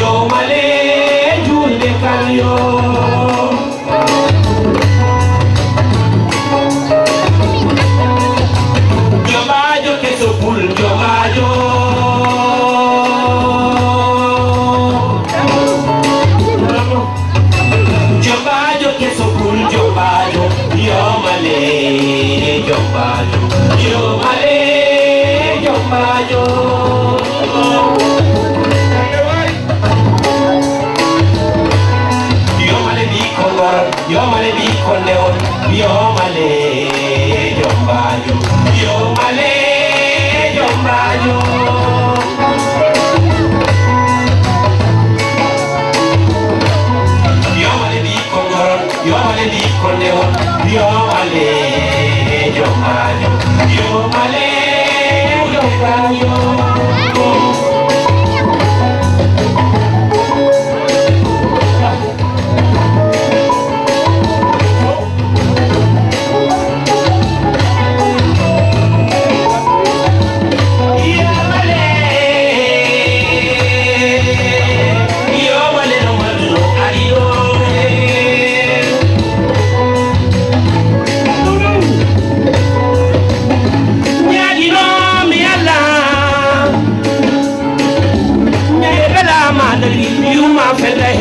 Yo male Yo male, yo mayo. Yo male di kongoron, yo male di kondeon. Yo male, yo mayo. Yo male, yo mayo.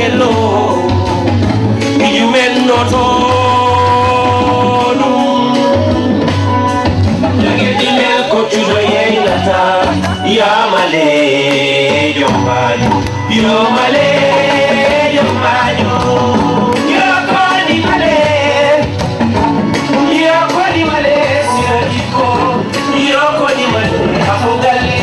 Hello, you men not all. Yagetimel kochudo yenata, Yamale, Yomayo, Yomale, Yomayo, Yokoni Male, Yokoni Male, Siriko, Yokoni Male, Afogale.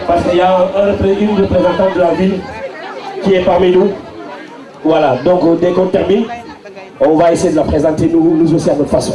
Parce qu'il y a une représentante de la ville qui est parmi nous. Voilà, donc dès qu'on termine, on va essayer de la présenter nous aussi à notre façon.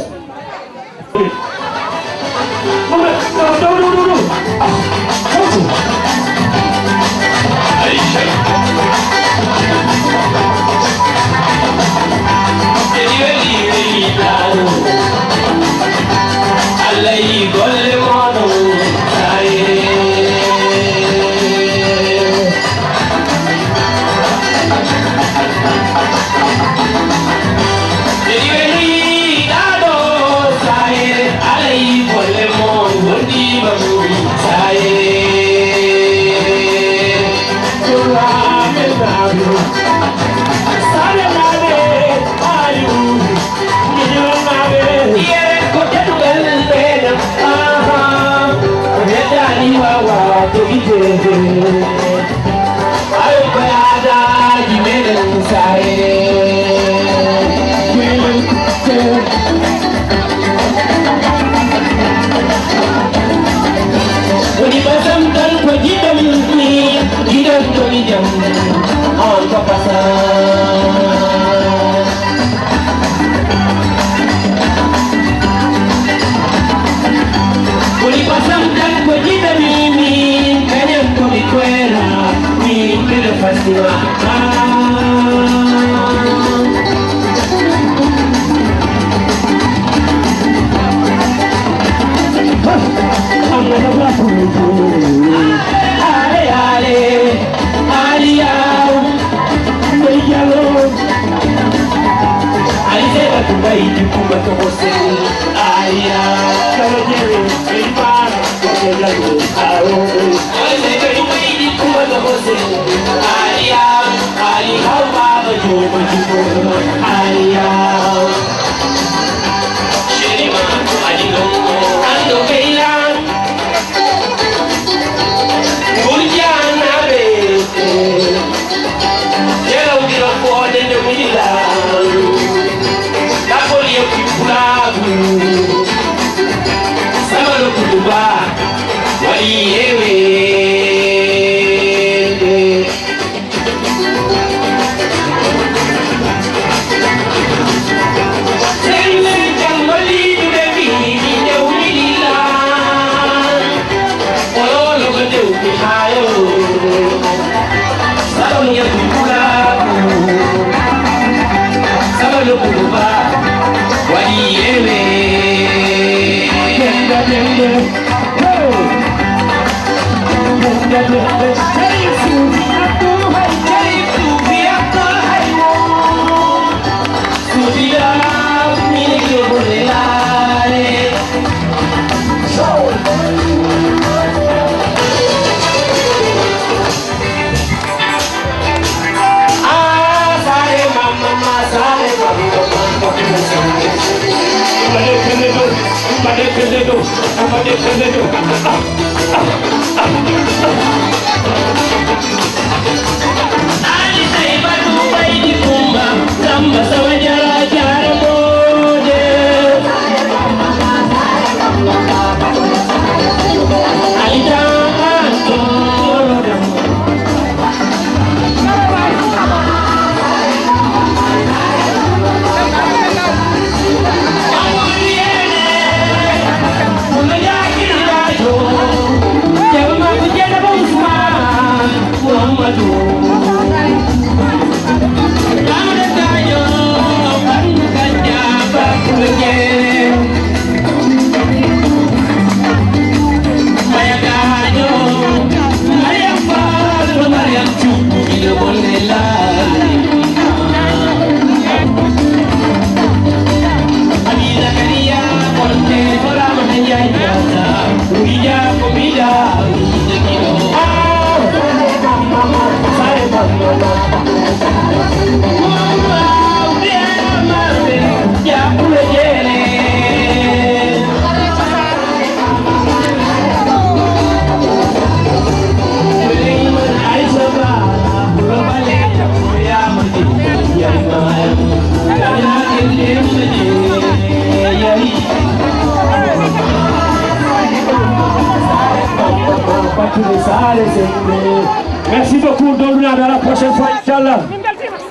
Merci beaucoup, Doluna, à la prochaine fois, Inch'Allah.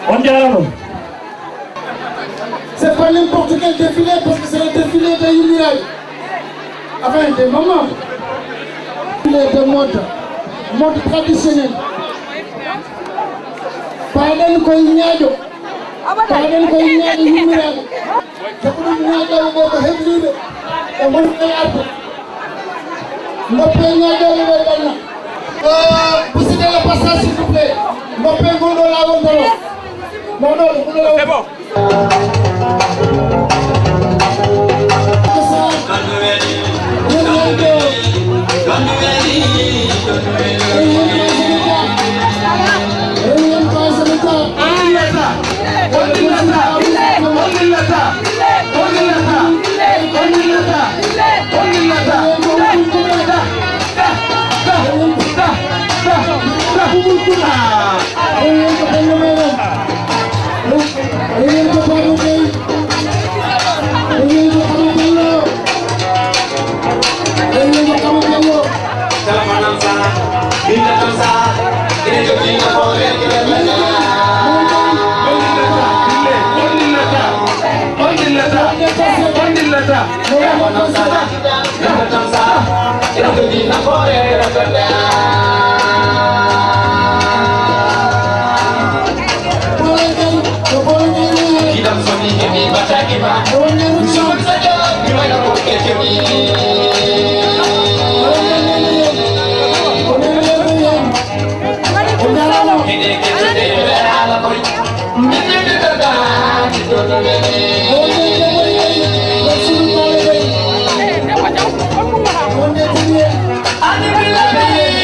On dirait. C'est pas n'importe quel défilé parce que c'est le défilé de Yumiraï. Enfin, des mamans. De mode traditionnel. Pardon ko ñaajo. Pardon ko ñaajo Yumiraï. C'est pour ñaajo ko heblude. E mon ay arto. Mbappé ñaajo le balna. Vous cédez le passage s'il vous plaît. Mbappé gondo la wontalo. C'est bon. Amin.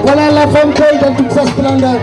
Voilà la femme belle dans toute sa splendeur.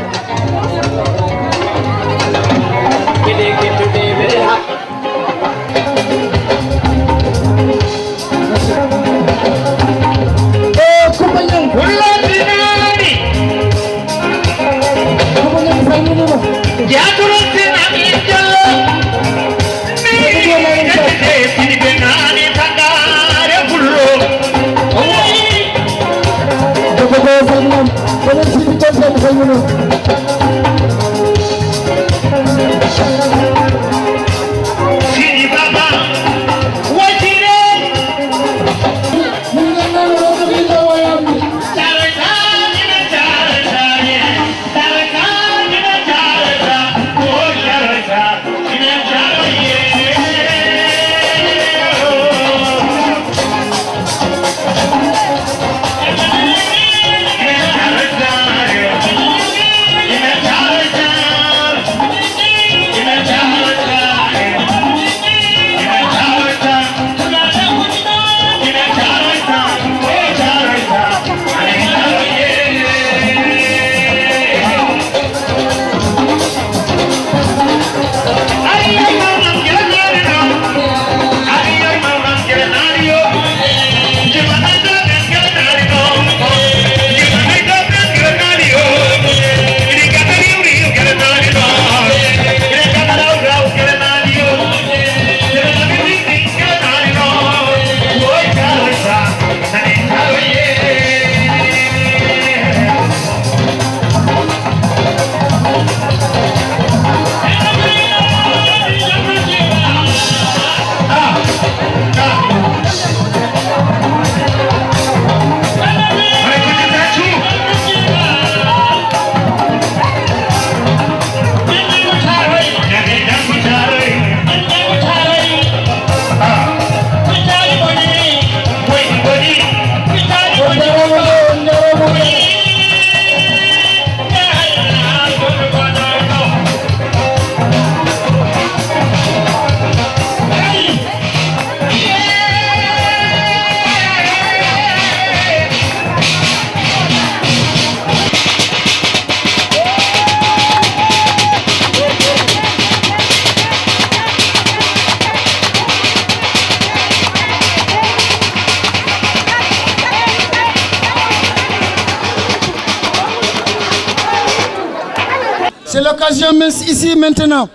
C'est l'occasion ici maintenant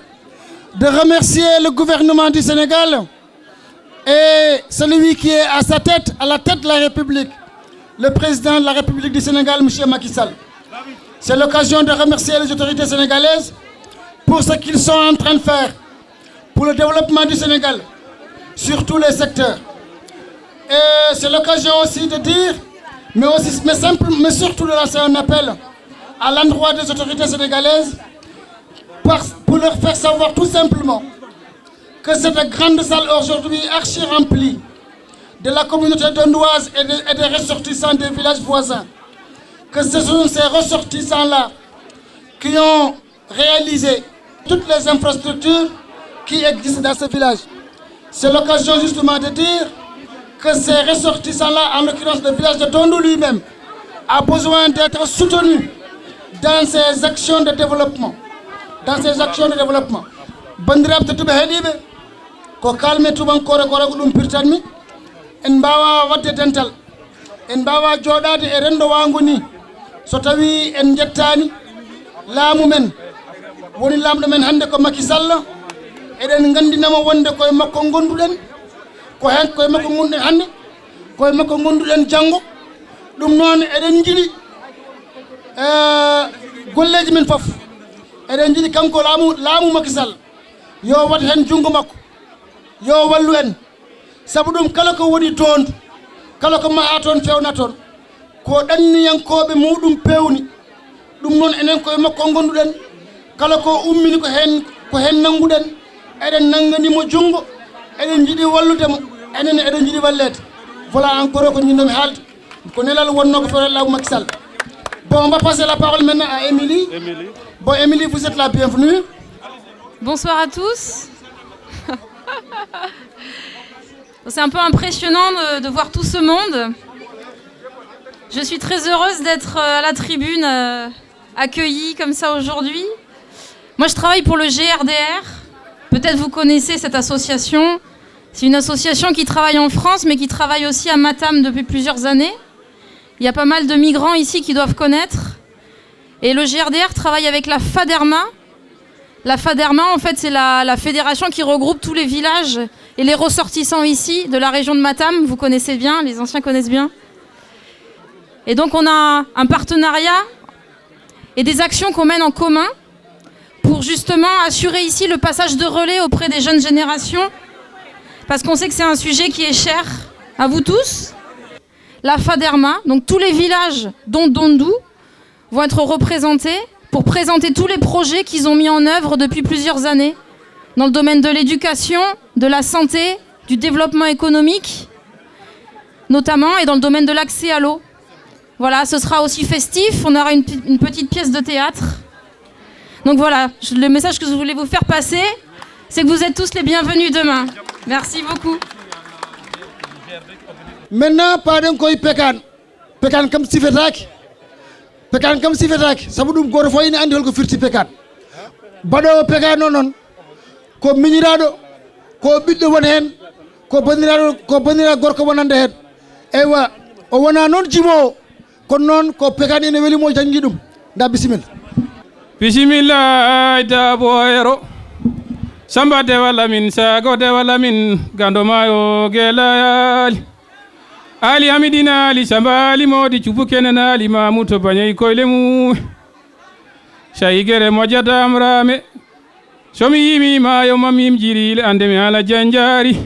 de remercier le gouvernement du Sénégal et celui qui est à sa tête, à la tête de la République, le président de la République du Sénégal, M. Macky Sall. C'est l'occasion de remercier les autorités sénégalaises pour ce qu'ils sont en train de faire pour le développement du Sénégal sur tous les secteurs. Et c'est l'occasion aussi de dire, mais surtout de lancer un appel à l'endroit des autorités sénégalaises pour leur faire savoir tout simplement que cette grande salle aujourd'hui archi remplie de la communauté dondoise et des ressortissants des villages voisins, que ce sont ces ressortissants-là qui ont réalisé toutes les infrastructures qui existent dans ce village. C'est l'occasion justement de dire que ces ressortissants-là, en l'occurrence le village de Dondou lui-même, a besoin d'être soutenu dans ses actions de développement. Bandirab de Toubé Hedibe, ko kalme Touban Kore Kore Gudum Pirtanmi, en bawa wadde dental, en bawa jodade e rendo wangu ni, so tawi en jettani laamu men, woni lamɗo men hande ko Macky Sall, eɗen gandinama wonde koye makko gonduɗen, ko hen koye makko gonduɗen hande, koye makko gonduɗen janggo, ɗum noon eɗen jiiɗi golleji men foof, eɗen jiiɗi kanko laamu Macky Sall yo wat hen jungo makko, yo wallu en, sabu ɗum kala ko woni dondu, kala ko maha toon fewna toon, ko ɗanniyankoɓe muɗum pewni, ɗum noon enen koye makko gonduɗen, kala ko ummini ko hen nanguɗen, eɗen nanganimo jungo, eɗen jiiɗi walludemo, enen eɗen jiiɗi wallede. Voilà encore ko jinnomi haalde, ko nelal wonno ko fewna laamu Macky Sall. Bon, on va passer la parole maintenant à Émilie. Bon, Émilie, vous êtes la bienvenue. Bonsoir à tous. C'est un peu impressionnant de voir tout ce monde. Je suis très heureuse d'être à la tribune, accueillie comme ça aujourd'hui. Moi, je travaille pour le GRDR. Peut-être vous connaissez cette association. C'est une association qui travaille en France, mais qui travaille aussi à Matam depuis plusieurs années. Il y a pas mal de migrants ici qui doivent connaître. Et le GRDR travaille avec la FADERMA. La FADERMA, en fait, c'est la fédération qui regroupe tous les villages et les ressortissants ici de la région de Matam. Vous connaissez bien, les anciens connaissent bien. Et donc, on a un partenariat et des actions qu'on mène en commun pour justement assurer ici le passage de relais auprès des jeunes générations. Parce qu'on sait que c'est un sujet qui est cher à vous tous. La FADERMA, donc tous les villages, dont Dondou, vont être représentés pour présenter tous les projets qu'ils ont mis en œuvre depuis plusieurs années dans le domaine de l'éducation, de la santé, du développement économique, notamment, et dans le domaine de l'accès à l'eau. Voilà, ce sera aussi festif, on aura une petite pièce de théâtre. Donc voilà, le message que je voulais vous faire passer, c'est que vous êtes tous les bienvenus demain. Merci beaucoup. Maintenant, pardon koy pekan kam sifetaki. Pekan kam sifetaki, sabu ɗum goto fof ine andi holko firti pekan. Baɗowo pekan noon ko miñiraɗo, ko ɓiɗɗo woni hen, ko bandiraɗo gorko wonande hen. Eywa, o wona noon jimowo, kono noon ko pekan ene welimo janggi ɗum. Nda bisimilla. Bismillah daboyero. Samba dewa lamin sago dewa lamin gandomayo gelayali. Ali Hamidina Ali Samba Ali Modi Chubu Kenena Ali Mamuto Banyai Koilemu Shaigere Mojada Amrame Somi Yimi Mayo Mamim Jiril Andemi Ala Janjari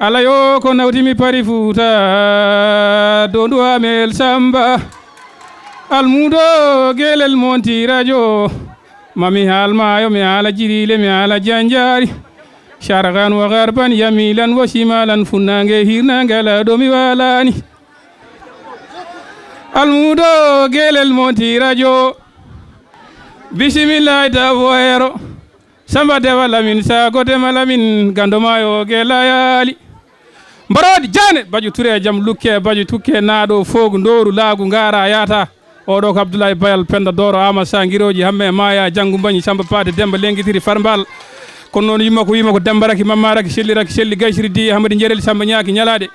Ala Yoko Nautimi Parifuta Dondu Amel Samba Almudo Gelel Monti Radio Mami Halmayo Mi Ala Jirile Mi Ala Janjari Shargan wa garban yamilan wa shimalan funange hirnangala domi walani Almudo gelel monti radio Bismillah dawoero Samba dewa lamin sago de malamin gandomayo gelayali Mbarodi jane baju ture jam lukke baju tukke naado fogu ndoru laagu ngara yata odo ko Abdoulaye Bayal Penda Doro ama sangiroji hamme maya jangu bañi Samba Pade Demba lengitiri farmbal kono noon yimma ko dembaraki mamaraki selli gaysiri di hamadi jerel Samba ñaaki ñalade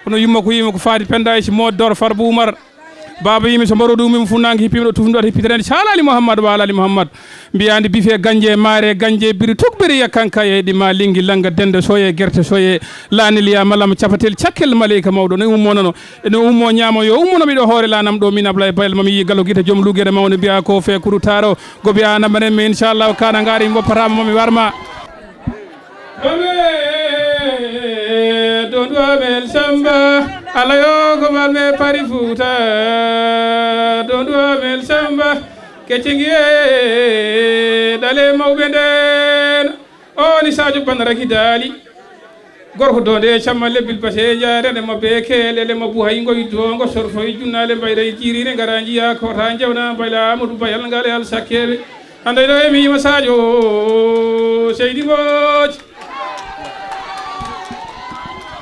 kono yimma ko faati Penda e mo Doro Farba Oumar baba yimi so mbarodo ummi funangi hippimiɗo tufnɗo hippiterede salali Mouhamadou wa alali Mouhamadou mbiyandi bife ganje maare ganje biri tukbiri yakkanka e ma lingi langa dende soye gerte soye laniliya malama capatel cakkel maleyka mawɗo ne ummonano ene ummo ñaamo yo ummono miɗo hoore lanam ɗo min Ablaye Bayal mami yi gallo guite joom lugere mawne mbiya ko fe kuru taro go biya namanen mi inchallah kana ngari goppatama mami warma don duamel Samba alayo ko malme Parifuta don duamel Samba keccingie dale mawɓe nden oni Sadio Bandaraki daali gorko donde camma lebbil base jarene mabbe kelele mabbu hay ngoy dongo sorfo e junnale mbayda e jirire ngara jiya ko ta jewna bayla Amadou Bayal ngale al sakkebe ande do e mi yima Sadio Seydi Mbodj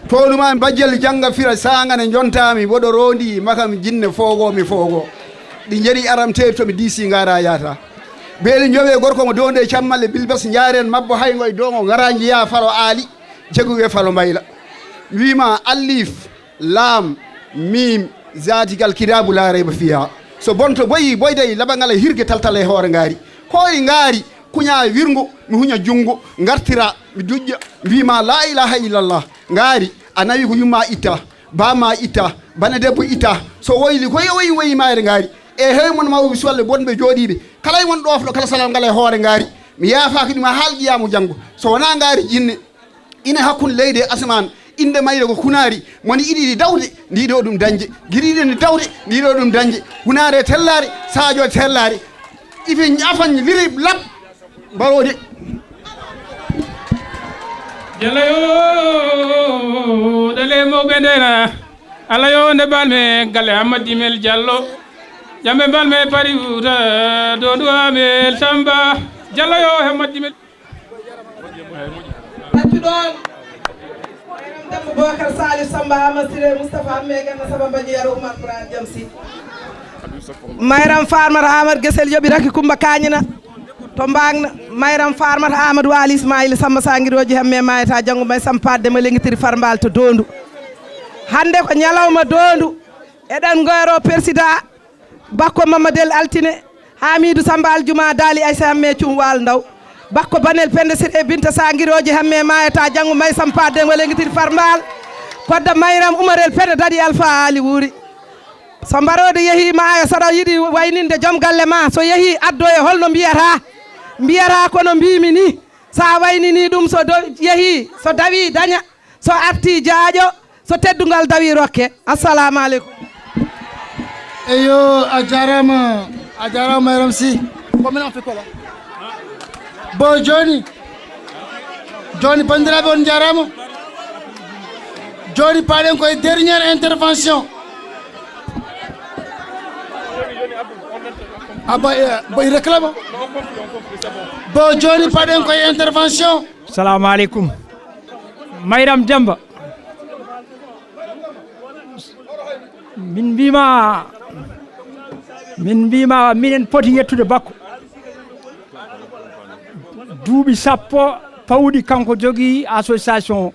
toluma bajjel janga fira sangane jontami bodo rondi makam jinne fogo mi fogo di jeri aramte to mi disi ngara yata beeli njowe gorko mo donde chammalle bilbas njaren mabbo hay ngoy dongo ngaraji ya falo ali jeguwe falo mayla wima alif lam mim zatikal kitabu la rayba fiha so bonto boyi boyday labangala hirge taltale hoore ngari koy ngari kunya wirngu mi hunya jungu ngartira mi dujja wima la ilaha illallah ngari anawi ko yumma ita bama ita bana debbo ita so woyli ko woyi mayre ngari e hey mon mawɓe solle bonɓe jooɗiɓe kala won ɗoflo kala salam ngala e hoore ngari mi yaafa kadi ma haalƴiyamo janggo so wona ngari jinne ina hakkunde leydi e asman inde mayre ko hunari moni iɗiɗi dawde ndiɗo ɗum dañde guiɗiɗi ne dawde ndiɗo ɗum dañde hunare tellare sadio tellare ife ñafañ liri lab mbarode jalayo dale mawɓe ndena ala yo nde balme galle Amadimel Diallo jambe balme pari wuta do duamel samba jalayo Amadimel ɗon dembo Bocar Salif Samba Amasire Moustapha Megana Saba Mbadji Yaro Oumar Brahim Jamsi Mayram Farmata Amadou Guessel yoɓiraki Coumba Kañina to mbagna Mayram Farmata Amadou Wali Ismaïla Samba Sanguiroji hamme mayata janggo may sampadde mo lengitiri Farbal to Dondu hande ko ñalawma Dondu eɗen goyro président bakko Mamadel Altine Hamidou Samba Aljuma Dali Aïssa hamme cum wal ndaw bakko banel pende sire binta sangiroji hamme mayata janggo may sampadde mo lengitiri Farbal kodda Mayram Oumarel pende dadi Alpha Ali wuri so mbarode yeehi maayo saɗa yiɗi wayninde joom galle ma so yeehi addo e holno mbiyata kono mbimi ni sa waynini ɗum so yeehi so dawi daña so arti jaaƴo so teddugal dawi rokke assalamu aleykum eyo a jarama Mayram Sy combien on fait quoi là bon joni bandiraɓe on jarama joni paɗen koye dernière intervention il réclame bon joni paɗen koye intervention salamu aleykum Mayram Demba min mbima minen poti yettude bakko duuɓi sappo pawɗi kanko jogui association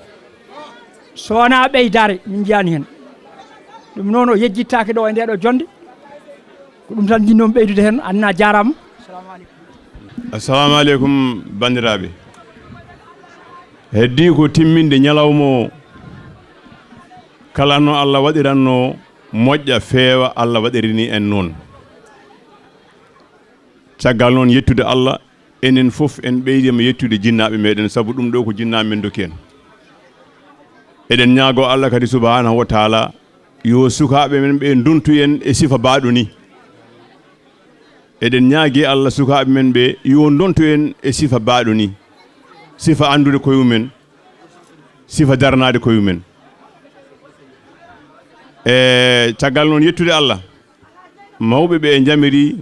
so wona ɓeydare min jiyani hen ɗum noon o yejjittake ɗo e ndeɗo jonde ko ɗum tan jinnomi ɓeydude hen anna jarama assalamu aleykum bandiraɓe heddi ko timminde ñalawma o kala no Allah waɗiranno moƴƴa feewa Allah waɗirini en noon caggal noon yettude Allah enen fof en ɓeydima yettude jinnaɓe meɗen saabu ɗum ɗo ko jinnaɓe men doki en eɗen ñaago Allah kadi subhanahu wa taala yo sukaɓe men ɓe nduntu en e sifa baɗo ni eɗen ñaagui Allah sukaɓe men ɓe yo ndontu en e sifa baɗo ni sifa andude koyumen sifa darnade koyumen e caggal noon yettude Allah mawɓe ɓe jamiri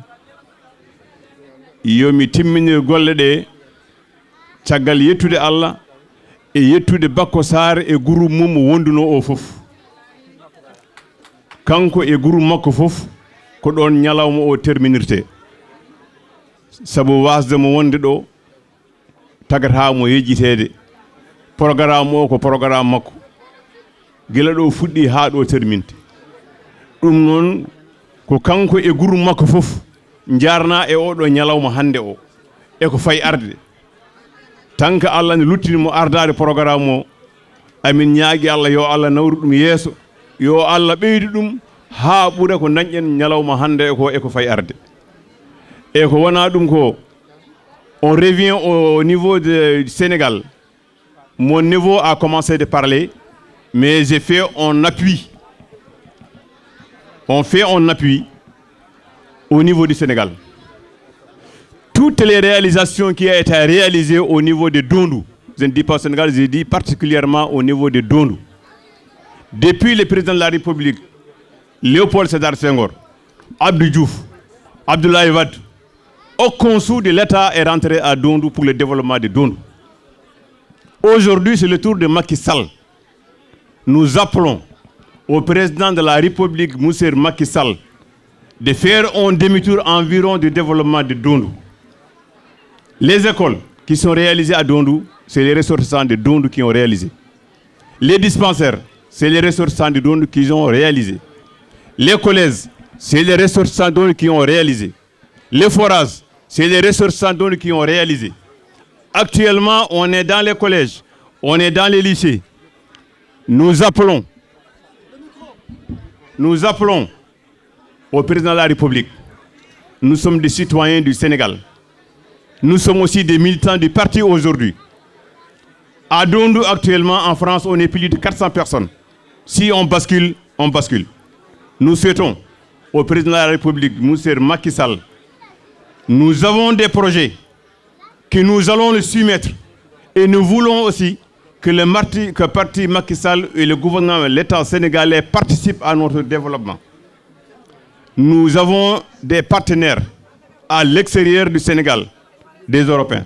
yomi timminir golle ɗe caggal yettude Allah e yettude Bakko Sarr e groupe mum wonduno o fof kanko e groupe makko fof ko ɗon ñalawma o terminirte sabu wasde mo wonde ɗo tagata mo yejjitede programme o ko programme makko gila ɗo fuɗɗi ha ɗo terminte ɗum noon ko kanko e groupe makko fof jarna e oɗo ñalawma hande o e ko fay arde tan ka Allah ne luttinimo ardade programme o amin ñaagui Allah yo Allah nawru ɗum yeeso yo Allah ɓeydi ɗum ha ɓuura ko dañƴen ñalawma hande e ko fay arde e ko wona ɗum ko on revient au niveau du Sénégal. Mon niveau a commencé de parler, mais j'ai fait un appui. On fait un appui au niveau du Sénégal. Toutes les réalisations qui ont été réalisées au niveau de Dondu, je ne dis pas au Sénégal, je dis particulièrement au niveau de Dondu. Depuis le président de la République, Léopold Sédar Senghor, Abdou Diouf, Abdoulaye Wade, aucun sou de l'État est rentré à Dondu pour le développement de Dondu. Aujourd'hui, c'est le tour de Macky Sall. nous appelons au président de la République, M. Macky Sall, de faire un demi-tour environ du développement de Dondou. Les écoles qui sont réalisées à Dondou, c'est les ressortissants de Dondou qui ont réalisé. Les dispensaires, c'est les ressortissants de Dondou qui ont réalisé. Les collèges, c'est les ressortissants de Dondou qui ont réalisé. Les forages, c'est les ressortissants de Dondou qui ont réalisé. Actuellement, on est dans les collèges, on est dans les lycées. Nous appelons au président de la République. Nous sommes des citoyens du Sénégal. Nous sommes aussi des militants du parti aujourd'hui. À Dondou, actuellement, en France, on est plus de 400 personnes. Si on bascule, on bascule. Nous souhaitons au président de la République, M. Macky Sall, nous avons des projets que nous allons le soumettre. Et nous voulons aussi que le parti Macky Sall et le gouvernement, l'État sénégalais participent à notre développement. Nous avons des partenaires à l'extérieur du Sénégal, des Européens,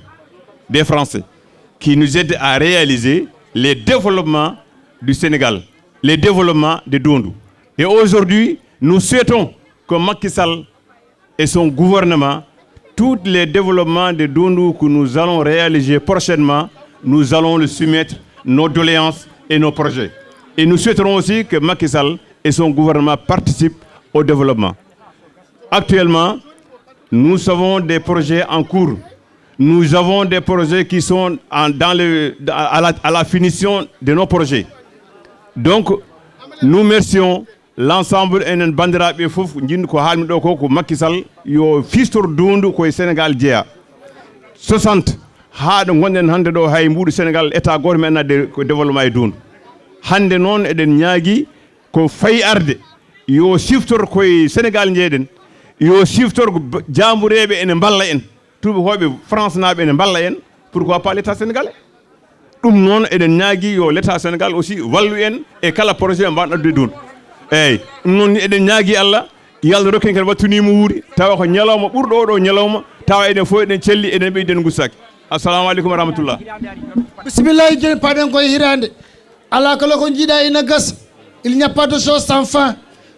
des Français, qui nous aident à réaliser les développements du Sénégal, les développements de Dondou. Et aujourd'hui, nous souhaitons que Macky Sall et son gouvernement, tous les développements de Dondou que nous allons réaliser prochainement, nous allons le soumettre, nos doléances et nos projets. Et nous souhaiterons aussi que Macky Sall et son gouvernement participent au développement. Actuellement, nous avons des projets en cours. Nous avons des projets qui sont à la finition de nos projets. Donc, nous remercions l'ensemble enen bandiraɓe fof jinni ko haalmi ɗo ko Macky Sall yo fistor Dondou koye Sénégal jeeya 60 haa ɗo gonɗen hannde ɗo hay mbuɗo Sénégal état goto men adde ko développement e Dondou hannde noon eɗen ñaagui ko fayi arde yo siftor koye Sénégal jeeɗen yo siftor jambureɓe ene balla en tubakoɓe France naɓe ene balla en pourquoi pas l'état sénégalais ɗum noon eɗen ñaagui yo l'état Sénégal aussi wallu en e kala projet mbaɗo addude Dondou eyyi ɗum noon eɗen ñaagui Allah yo Allah rokki en kadi wattunimo wuuri tawa ko ñalawma ɓurɗo oɗo ñalawma tawa eɗen fof eɗen celli eɗen ɓeyden gustaki assalamu aleykum wa rahmatullah bisimillahi joni paɗen koye hirande ala kala ko jiiɗa ina gasa il n'y a pas de chose sans fin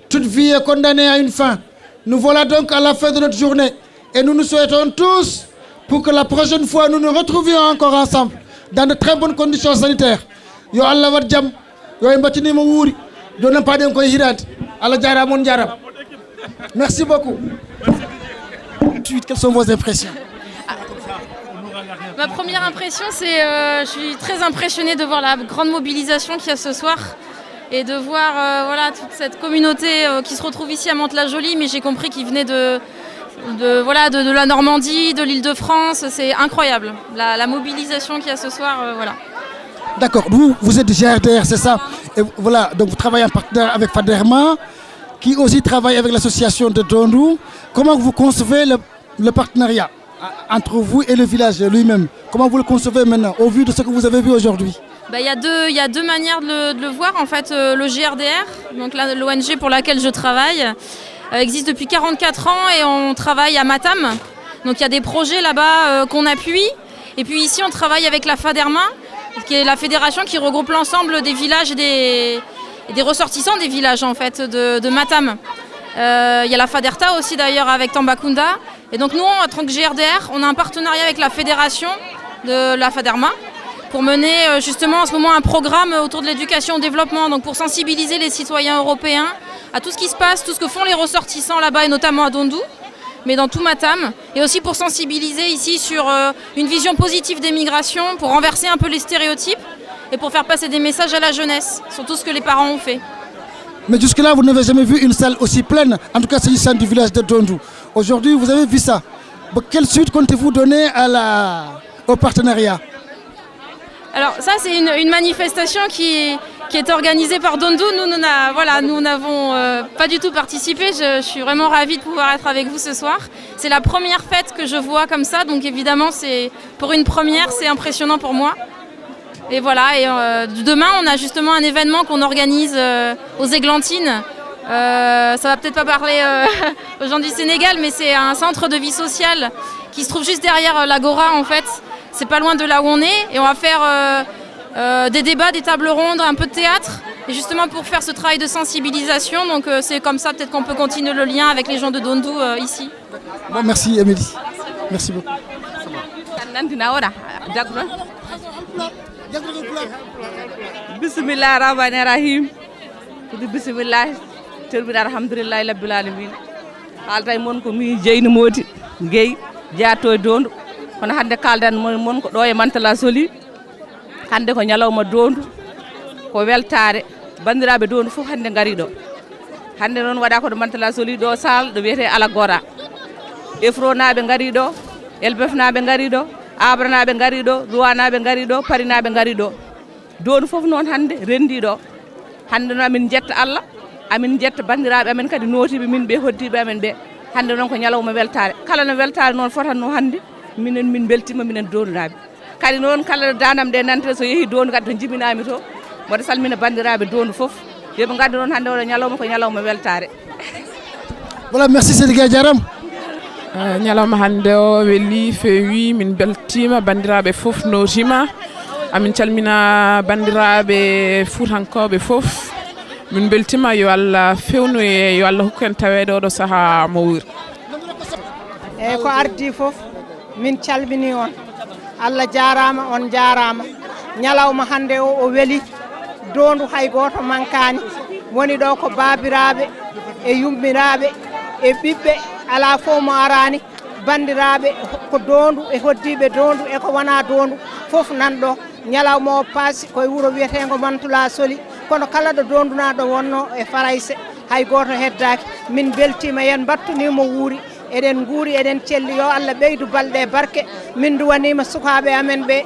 toute vie est condamnée à une fin nous voilà donc à la fin de notre journée et nous nous souhaitons tous pour que la prochaine fois nous nous retrouvions encore ensemble dans de très bonnes conditions sanitaires yo Allah wat jaam yo e mbattinimo wuuri joni paɗen koye hirade Allah jarama on jarama merci beaucoup. Quelles sont vos impressions? Ma première impression, c'est je suis très impressionnée de voir la grande mobilisation qu'il y a ce soir et de voir voilà, toute cette communauté qui se retrouve ici à Mantes-la-Jolie, mais j'ai compris qu'ils venaient de la Normandie, de l'Île-de-France. C'est incroyable, la mobilisation qu'il y a ce soir. Voilà. D'accord, vous êtes GRDR, c'est ça? Et voilà, donc vous travaillez en partenariat avec Faderma, qui aussi travaille avec l'association de Dondou. Comment vous concevez le partenariat entre vous et le village lui-même? Comment vous le concevez maintenant, au vu de ce que vous avez vu aujourd'hui? Il y a deux manières de le voir. En fait, le GRDR, donc l'ONG pour laquelle je travaille, existe depuis 44 ans et on travaille à Matam. Donc il y a des projets là-bas qu'on appuie. Et puis ici, on travaille avec la Faderma, qui est la fédération qui regroupe l'ensemble des villages et des ressortissants des villages en fait, de Matam. Il y a la Faderta aussi d'ailleurs avec Tambacounda. Et donc nous, en tant que GRDR, on a un partenariat avec la fédération de la Faderma pour mener justement en ce moment un programme autour de l'éducation au développement, donc pour sensibiliser les citoyens européens à tout ce qui se passe, tout ce que font les ressortissants là-bas et notamment à Dondou, mais dans tout Matam, et aussi pour sensibiliser ici sur une vision positive des migrations, pour renverser un peu les stéréotypes et pour faire passer des messages à la jeunesse sur tout ce que les parents ont fait. Mais jusque-là, vous n'avez jamais vu une salle aussi pleine, en tout cas s'agissant du village de Dondou. Aujourd'hui, vous avez vu ça. Quelle suite comptez-vous donner au partenariat? Alors ça, c'est une manifestation qui est organisée par Dondou. Nous n'avons pas du tout participé. Je suis vraiment ravie de pouvoir être avec vous ce soir. C'est la première fête que je vois comme ça, donc évidemment, pour une première, c'est impressionnant pour moi. Et voilà, et demain, on a justement un événement qu'on organise aux Églantines. Ça va peut-être pas parler aux gens du Sénégal, mais c'est un centre de vie sociale qui se trouve juste derrière l'Agora en fait. C'est pas loin de là où on est et on va faire des débats, des tables rondes, un peu de théâtre Et justement pour faire ce travail de sensibilisation, donc c'est comme ça peut-être qu'on peut continuer le lien avec les gens de Dondou ici. Bon, merci Émilie. Merci beaucoup. Bismillah rahmani rahim. Bismillah. Terbi alhamdulillah rabbil alamin. Alday mon ko mi jeyni modi gey jaato Dondu. Kono hande kaldan mon ko do e Mantala Soli. Hande ko nyalawma Dondu. Ko weltare bandirabe Dondu fof hande ngari do. Hande non wada ko do Mantala Soli do sal do wiete Alagora. Efronabe ngari do, Elbefnabe ngari do, Abranabe ngari do, Ruwanabe ngari do, Parinabe ngari do. Dondu fof non hande rendi do. Hande no amin jetta Allah, amin jetta bandirabe amen kadi notibe min be hoddibe amen be. Hande non ko nyalawma weltare. Kala no weltare non fotanno hande minen min beltima minen Dondunabe. Kadi non kala danam de nante so yehi Dondu kadi to jibinami to. Modo salmina bandirabe Dondu fof. Yobe gaddo non hande o nyalawma ko nyalawma weltare. Voilà, merci Sédiga Diaram. Nyalawma hande o weli fewi min beltima bandirabe fof notima. Amin calmina bandirabe fuutankoɓe fof min beltima yo Allah fewnu e yo Allah hokku en tawede oɗo saaha mo wuri eyyi ko ardi fof min calmini on Allah jarama on jarama ñalawma hande o weeli Dondu hay goto mankani woni ɗo ko babiraɓe e yummiraɓe e ɓiɓɓe ala fof mo arani bandiraɓe ko Dondu e hoddiɓe Dondu e ko wona Dondu fof nanɗo ñalawma o paasi koye wuuro wiyetengo Mantala Soli kono kala ɗo Dondunaɗo wonno e Farayse hay goto heddaki min beltima yen battunimo wuuri eɗen guuri eɗen celli yo Allah ɓeydu balɗe barke min duwanima sukaɓe amen ɓe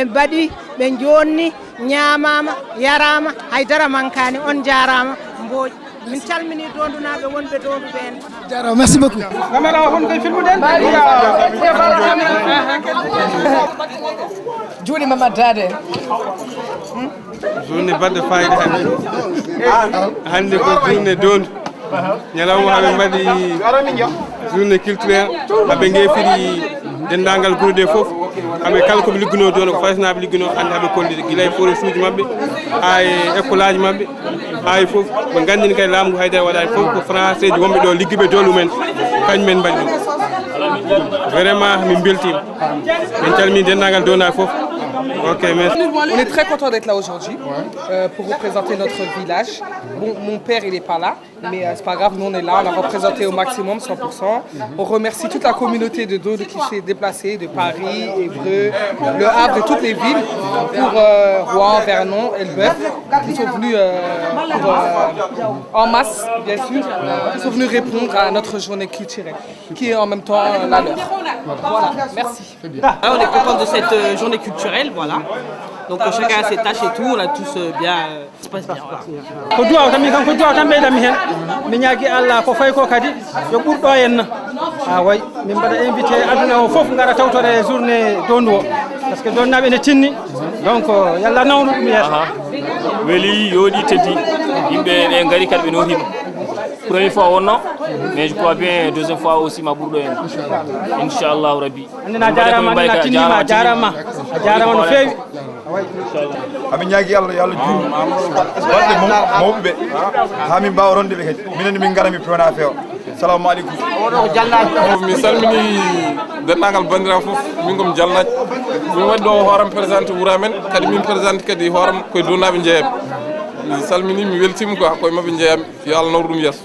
mbaɗi ɓe jonni ñamama yarama haydara mankani on jarama mboƴi min calmini Dondunaɓe wonɓe Dondu ɓen jarama merci beaucoup camera o hon koye filmuɗen juuɗe Mama Dade journée baɗɗo fayida hande ko journée Dondu ñalawma haɓe mbaɗi journée culturelle haɓe gefiri dendagal guruɗe fof haɓe kala koɓe ligguino toon ko faysnaɓe ligguino hande haɓe kollide guila e forage uji mabɓe ha e école aji mabɓe ha e foof ɓe gandini kadi laamu ngu haydara waɗani fof ko français ji wonɓe ɗo ligguiɓe dolumen kañumen mbaɗi ɗum vraiment min beltima min calmini dendagal Dondunaɓe fof. Ok, merci. On est très content d'être là aujourd'hui pour représenter notre village. Bon, mon père il n'est pas là, mais c'est pas grave, nous on est là, on a représenté au maximum 100%. On remercie toute la communauté de Dondu qui s'est déplacée de Paris, Évreux, Le Havre et toutes les villes pour Rouen, Vernon, Elbeuf, qui sont venus en masse, bien sûr, qui sont venus répondre à notre journée culturelle, qui est en même temps la leur. Voilà, merci. On est content de cette journée culturelle, voilà. Donc chacun a ses tâches et tout, on a tous bien, ça se passe bien. ko duwaw tan mi kam ko duwaw tan ɓeydami hen mi ñaagui Allah ko fayi ko kadi yo ɓurɗo henna way min mbaɗa invité aduna o foof gara tawtore journée Dondu o par ce que Dondunaɓe ne tinni donc yallah nawnu ɗum yeeso weeli yooɗi teddi yimɓe ɓe gari kadi ɓe notima première fois wonno mais je crois bien deuxième fois aussi ma ɓurɗo en inchallahu rabbi andina jarama andina tinnima jarama a jarama no feewi amin ñaagui Allah yo Allah juutno balɗe mawɓeɓe ha min mbawa ronde ɓe kadi minen min gara mi pewna feewa salamu aleykum mi salmini dendagal bandiraɓe fof min komi jalnaji min waɗi ɗo hooram présenté wuuro amen kadi min présenté kadi hooram koye Dondunaɓe jeeyaɓe mi salmini mi weltima quoi koye mabɓe jeeyami yo Allah nawru ɗum yesso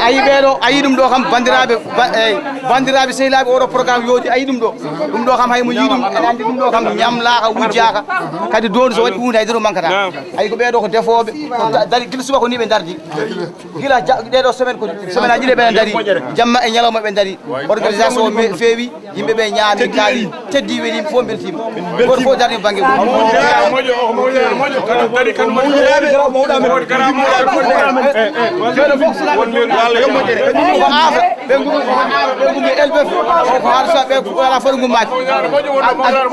ayi ɓeɗo ayi ɗum ɗo kam bandiraɓe sehilaɓe oɗo programme yoodi ayi ɗum ɗo kam haymo yiɗum ene andi ɗum ɗo kam ñamlaka wujjaka kadi Dondu so waɗi hunde haydara mankata ayi ko ɓeɗo ko defoɓe dari guila suba ko ni ɓe dardi guila ɗeɗo semaine ko semaine aji ɗe ɓe dari jamma e ñalawma ɓe dari organisation o feewi yimɓeɓe ñaami kaali teddi weeli fof beltima goto fof dardi banggue gummi elbef ko har sa be wala fo gummat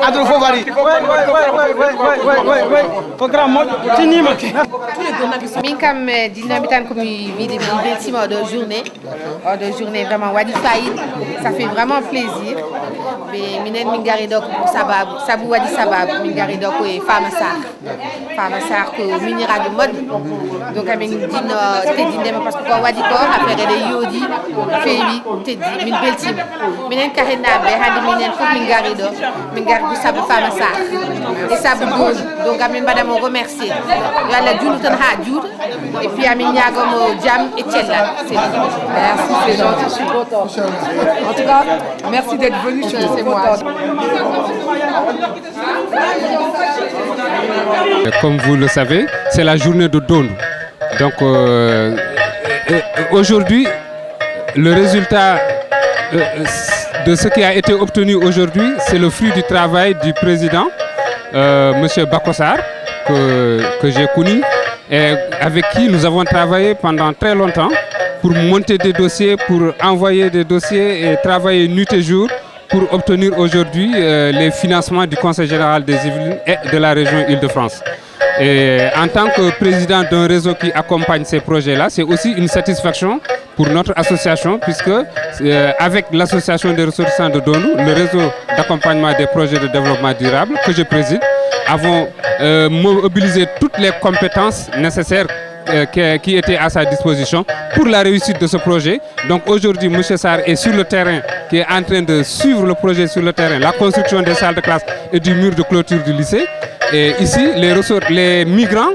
adru fo bari programme mo tinima min kam dinami tan komi wiide mi beltima oɗo journée vraiment waɗi fayida ça fait vraiment plaisir ɓe minen min gari ɗo ko sabu waɗi sababu min gari ɗo koye Fama Sarr ko miniraɗo moƴƴo donc amin jinno teddindema par ce que ko waɗi ko affaire ɗe yoodi feewi teddi min beltima minen kahennaɓe hande minen fof min gari ɗo min gari ko sabu Fama Sarr e sabu Dondo donc amin mbaɗamo remercier yo Allah juuɗo tan ha juuɗo et puis amin ñagomo jaam e cellal merci c'est gentil je suis contente en tout cas merci d'être venu je suis contente. Comme vous le savez, c'est la journée de Dondo. Donc aujourd'hui, le résultat de ce qui a été obtenu aujourd'hui, c'est le fruit du travail du président, M. Bakosar, que j'ai connu, et avec qui nous avons travaillé pendant très longtemps pour monter des dossiers, pour envoyer des dossiers et travailler nuit et jour pour obtenir aujourd'hui les financements du Conseil général des Yvelines et de la région Île-de-France. Et en tant que président d'un réseau qui accompagne ces projets-là, c'est aussi une satisfaction pour notre association, puisque avec l'association des ressortissants de Dondo, le réseau d'accompagnement des projets de développement durable que je préside, avons mobilisé toutes les compétences nécessaires qui étaient à sa disposition pour la réussite de ce projet. Donc aujourd'hui, M. Sarr est sur le terrain, qui est en train de suivre le projet sur le terrain, la construction des salles de classe et du mur de clôture du lycée. Et ici, les migrants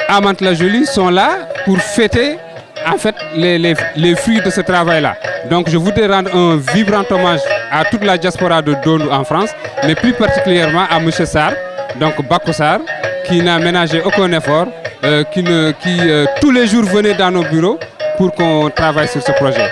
à Mantes-la-Jolie sont là pour fêter en fait les fruits de ce travail-là. Donc je voudrais rendre un vibrant hommage à toute la diaspora de Dondo en France, mais plus particulièrement à M. Sarr, donc Bakosar, qui n'a ménagé aucun effort, qui tous les jours venait dans nos bureaux pour qu'on travaille sur ce projet.